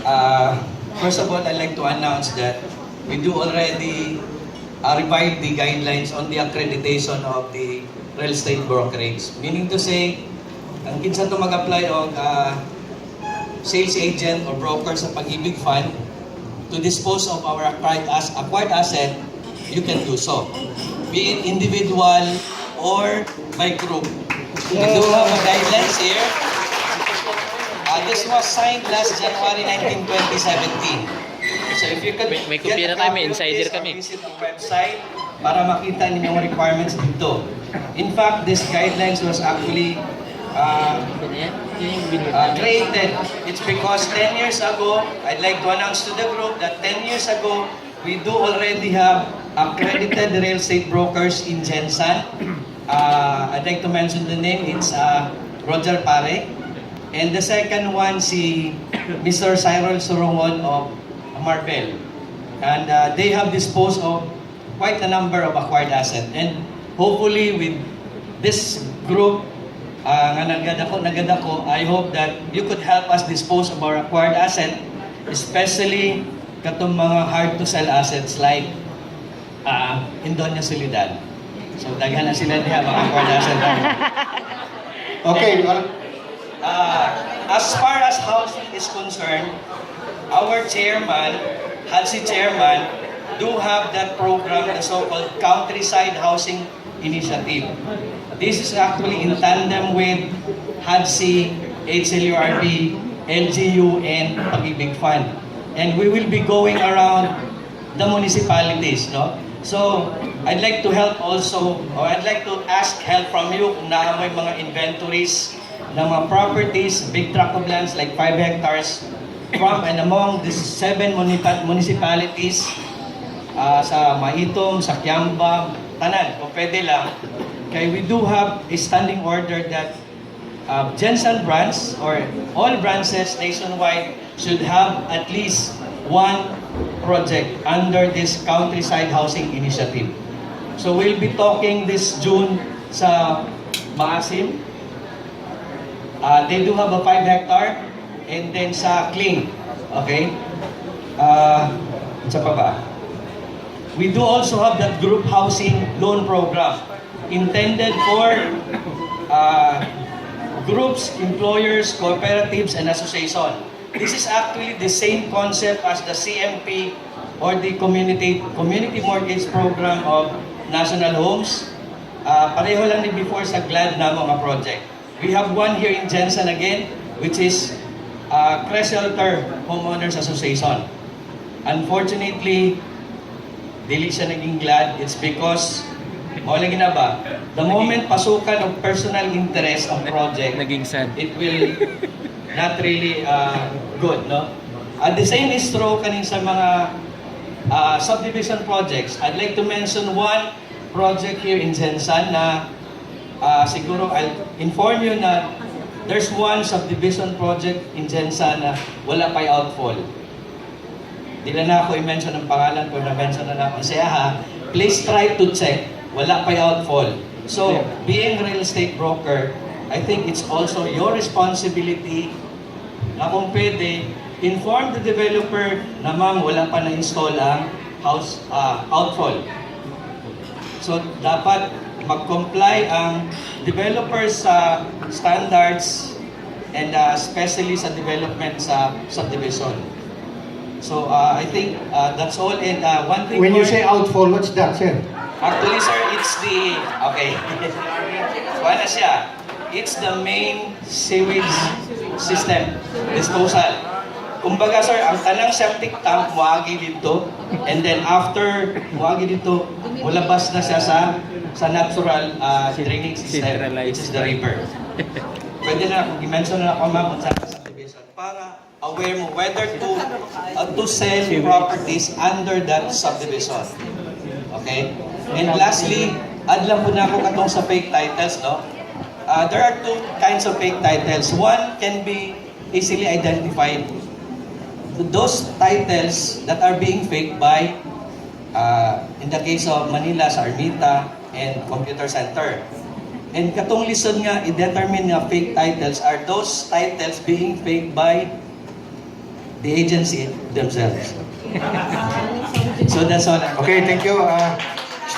Uh, First of all, I'd like to announce that we do already revise the guidelines on the accreditation of the real estate brokerage. Meaning to say, ang kinsa to mag-apply og sales agent or broker sa Pag-ibig Fund to dispose of our acquired asset, you can do so. Be it individual or by group. We do have a guidelines here. This was signed last January 19, 2017. So if you could may kopya na tayo, may insider kami. Visit ang website para makita ninyong requirements dito. In fact, this guidelines was actually created. It's because 10 years ago, I'd like to announce to the group that 10 years ago, we do already have accredited real estate brokers in Gensan. I'd like to mention the name. It's Roger Pare. And the second one, si Mr. Cyril Surungon of Marvel. And they have disposed of quite a number of acquired assets. And hopefully with this group, nga nagad ako, I hope that you could help us dispose of our acquired asset, especially katong mga hard-to-sell assets like Indonia Solidad. So daghan na sila diha mga acquired assets. Okay. As far as housing is concerned, our chairman, HADSI chairman, do have that program, the so-called Countryside Housing Initiative. This is actually in tandem with HADSI, HLURB, LGU, and Pag-ibig Fund. And we will be going around the municipalities, no? So, I'd like to help also, or I'd like to ask help from you kung may mga inventories ng mga properties, big tract of lands like 5 hectares from and among the 7 municipalities sa Maitom, sa Kiamba, tanan, kung pwede lang. Okay, we do have a standing order that Gensan branch or all branches nationwide should have at least one project under this Countryside Housing Initiative. So we'll be talking this June sa Maasim. They do have a 5 hectare and then sa Kling. Okay? Sa pa ba? We do also have that group housing loan program intended for groups, employers, cooperatives, and association. This is actually the same concept as the CMP or the Community Mortgage Program of National Homes. Pareho lang din before sa GLAD na mga project. We have one here in Gensan again, which is Creshelter Homeowners Association. Unfortunately, dili siya naging GLAD. It's because, mawala na ba, the moment pasukan of personal interest of project, naging sad. it will not really good, no? The same is true kanin sa mga subdivision projects. I'd like to mention one project here in Gensan na siguro I'll inform you na there's one subdivision project in Gensan na wala pa'y outfall. Di na ako i-mention ang pangalan ko, na-mention na ako siya ha. Please try to check. Wala pa'y outfall. So, being real estate broker, I think it's also your responsibility na kung pwede, inform the developer na ma'am, wala pa na-install ang house outfall. So, dapat mag-comply ang developers sa standards and especially sa development sa subdivision. So, I think that's all. And one thing When you more, say outfall, what's that, sir? actually, sir, it's the, okay, wala siya. It's the main sewage system, disposal. Kumbaga, sir, ang tanang septic tank, muagi dito, and then after muagi dito, mulabas na siya sa natural draining system, which is the river. Pwede na, kung i-mention na ako, ma'am, sa subdivision, para aware mo whether to sell properties under that subdivision. Okay? And lastly, add lang po na ako katong sa fake titles, no? There are two kinds of fake titles. One can be easily identified. Those titles that are being faked by, in the case of Manila, sa Armita and Computer Center. And katong lisod nga, i-determine nga fake titles are those titles being faked by the agency themselves. So that's all. Okay, thank you.